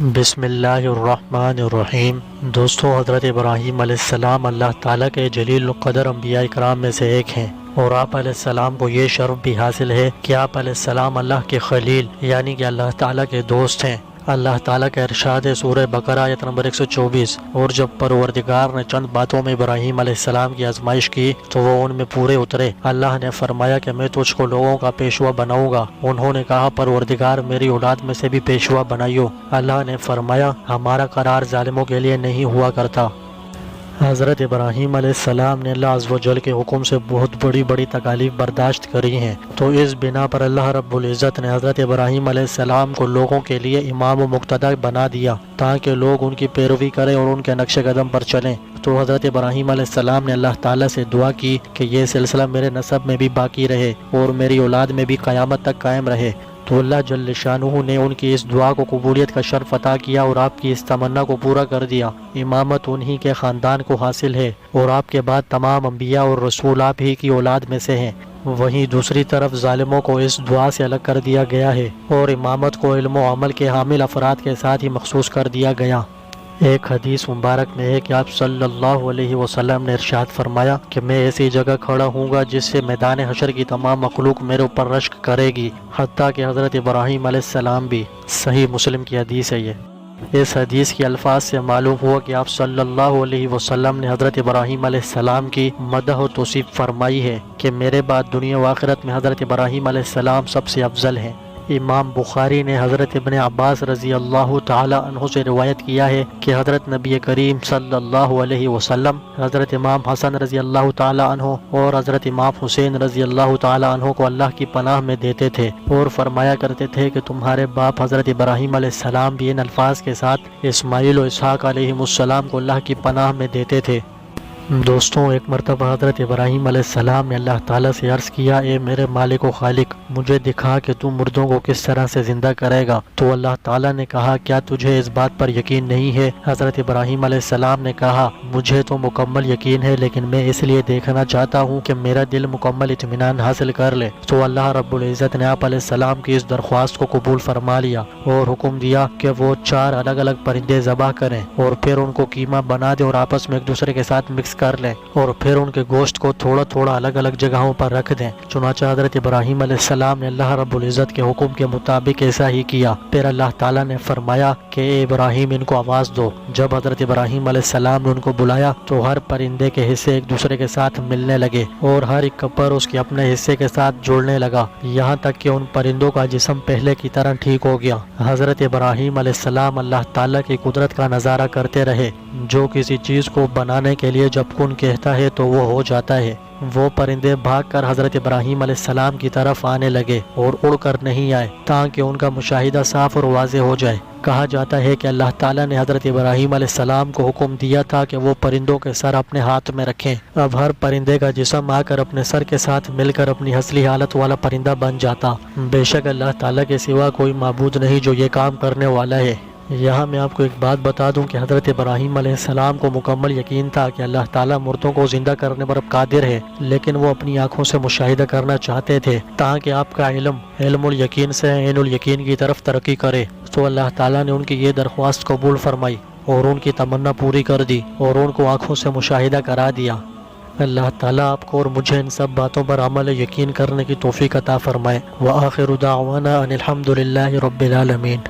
بسم اللہ الرحمن الرحیم۔ دوستو، حضرت ابراہیم علیہ السلام اللہ تعالیٰ کے جلیل القدر انبیاء اکرام میں سے ایک ہیں، اور آپ علیہ السلام کو یہ شرف بھی حاصل ہے کہ آپ علیہ السلام اللہ کے خلیل یعنی کہ اللہ تعالیٰ کے دوست ہیں۔ اللہ تعالیٰ کا ارشاد ہے سورہ بقرہ آیت نمبر 124، اور جب پروردگار نے چند باتوں میں ابراہیم علیہ السلام کی آزمائش کی تو وہ ان میں پورے اترے۔ اللہ نے فرمایا کہ میں تجھ کو لوگوں کا پیشوا بناؤں گا۔ انہوں نے کہا پروردگار میری اولاد میں سے بھی پیشوا بنائیو۔ اللہ نے فرمایا ہمارا قرار ظالموں کے لیے نہیں ہوا کرتا۔ حضرت ابراہیم علیہ السلام نے اللہ عز و جل کے حکم سے بہت بڑی تکالیف برداشت کری ہیں، تو اس بنا پر اللہ رب العزت نے حضرت ابراہیم علیہ السلام کو لوگوں کے لیے امام و مقتدی بنا دیا تاکہ لوگ ان کی پیروی کریں اور ان کے نقش قدم پر چلیں۔ تو حضرت ابراہیم علیہ السلام نے اللہ تعالیٰ سے دعا کی کہ یہ سلسلہ میرے نسب میں بھی باقی رہے اور میری اولاد میں بھی قیامت تک قائم رہے۔ تو اللہ جل شانہ نے ان کی اس دعا کو قبولیت کا شرف عطا کیا اور آپ کی اس تمنا کو پورا کر دیا۔ امامت انہی کے خاندان کو حاصل ہے اور آپ کے بعد تمام انبیاء اور رسول آپ ہی کی اولاد میں سے ہیں۔ وہیں دوسری طرف ظالموں کو اس دعا سے الگ کر دیا گیا ہے اور امامت کو علم و عمل کے حامل افراد کے ساتھ ہی مخصوص کر دیا گیا۔ ایک حدیث مبارک میں ہے کہ آپ صلی اللہ علیہ وسلم نے ارشاد فرمایا کہ میں ایسی جگہ کھڑا ہوں گا جس سے میدان حشر کی تمام مخلوق میرے اوپر رشک کرے گی، حتیٰ کہ حضرت ابراہیم علیہ السلام بھی۔ صحیح مسلم کی حدیث ہے یہ۔ اس حدیث کے الفاظ سے معلوم ہوا کہ آپ صلی اللہ علیہ وسلم نے حضرت ابراہیم علیہ السلام کی مدح و توصیف فرمائی ہے کہ میرے بعد دنیا و آخرت میں حضرت ابراہیم علیہ السلام سب سے افضل ہیں۔ امام بخاری نے حضرت ابن عباس رضی اللہ تعالی عنہ سے روایت کیا ہے کہ حضرت نبی کریم صلی اللہ علیہ وسلم حضرت امام حسن رضی اللہ تعالی عنہ اور حضرت امام حسین رضی اللہ تعالی عنہ کو اللہ کی پناہ میں دیتے تھے اور فرمایا کرتے تھے کہ تمہارے باپ حضرت ابراہیم علیہ السلام بھی ان الفاظ کے ساتھ اسماعیل و اسحاق علیہ السلام کو اللہ کی پناہ میں دیتے تھے۔ دوستوں، ایک مرتبہ حضرت ابراہیم علیہ السلام نے اللہ تعالیٰ سے عرض کیا، اے میرے مالک و خالق، مجھے دکھا کہ تو مردوں کو کس طرح سے زندہ کرے گا۔ تو اللہ تعالیٰ نے کہا کیا تجھے اس بات پر یقین نہیں ہے؟ حضرت ابراہیم علیہ السلام نے کہا مجھے تو مکمل یقین ہے، لیکن میں اس لیے دیکھنا چاہتا ہوں کہ میرا دل مکمل اطمینان حاصل کر لے۔ تو اللہ رب العزت نے آپ علیہ السلام کی اس درخواست کو قبول فرما لیا اور حکم دیا کہ وہ 4 الگ الگ پرندے ذبح کریں اور پھر ان کو قیمہ بنا دیں اور آپس میں ایک دوسرے کے ساتھ مکس کر لیں اور پھر ان کے گوشت کو تھوڑا تھوڑا الگ الگ جگہوں پر رکھ دیں۔ چنانچہ حضرت ابراہیم علیہ السلام نے اللہ رب العزت کے حکم کے مطابق ایسا ہی کیا۔ پھر اللہ تعالیٰ نے فرمایا کہ اے ابراہیم ان کو آواز دو۔ جب حضرت ابراہیم علیہ السلام نے ان کو بلایا تو ہر پرندے کے حصے ایک دوسرے کے ساتھ ملنے لگے اور ہر ایک پر اس کے اپنے حصے کے ساتھ جوڑنے لگا، یہاں تک کہ ان پرندوں کا جسم پہلے کی طرح ٹھیک ہو گیا۔ حضرت ابراہیم علیہ السلام اللہ تعالیٰ کی قدرت کا نظارہ کرتے رہے، جو کسی چیز کو بنانے کے لیے جب کن کہتا ہے تو وہ ہو جاتا ہے۔ وہ پرندے بھاگ کر حضرت ابراہیم علیہ السلام کی طرف آنے لگے اور اڑ کر نہیں آئے تاکہ ان کا مشاہدہ صاف اور واضح ہو جائے۔ کہا جاتا ہے کہ اللہ تعالیٰ نے حضرت ابراہیم علیہ السلام کو حکم دیا تھا کہ وہ پرندوں کے سر اپنے ہاتھ میں رکھیں۔ اب ہر پرندے کا جسم آ کر اپنے سر کے ساتھ مل کر اپنی اصلی حالت والا پرندہ بن جاتا۔ بے شک اللہ تعالیٰ کے سوا کوئی معبود نہیں جو یہ کام کرنے والا ہے۔ یہاں میں آپ کو ایک بات بتا دوں کہ حضرت ابراہیم علیہ السلام کو مکمل یقین تھا کہ اللہ تعالیٰ مردوں کو زندہ کرنے پر قادر ہے، لیکن وہ اپنی آنکھوں سے مشاہدہ کرنا چاہتے تھے تاکہ آپ کا علم الیقین سے عین الیقین کی طرف ترقی کرے۔ تو اللہ تعالیٰ نے ان کی یہ درخواست قبول فرمائی اور ان کی تمنا پوری کر دی اور ان کو آنکھوں سے مشاہدہ کرا دیا۔ اللہ تعالیٰ آپ کو اور مجھے ان سب باتوں پر عمل یقین کرنے کی توفیق عطا فرمائے۔ وآخر دعوانا ان الحمد للہ رب العالمین۔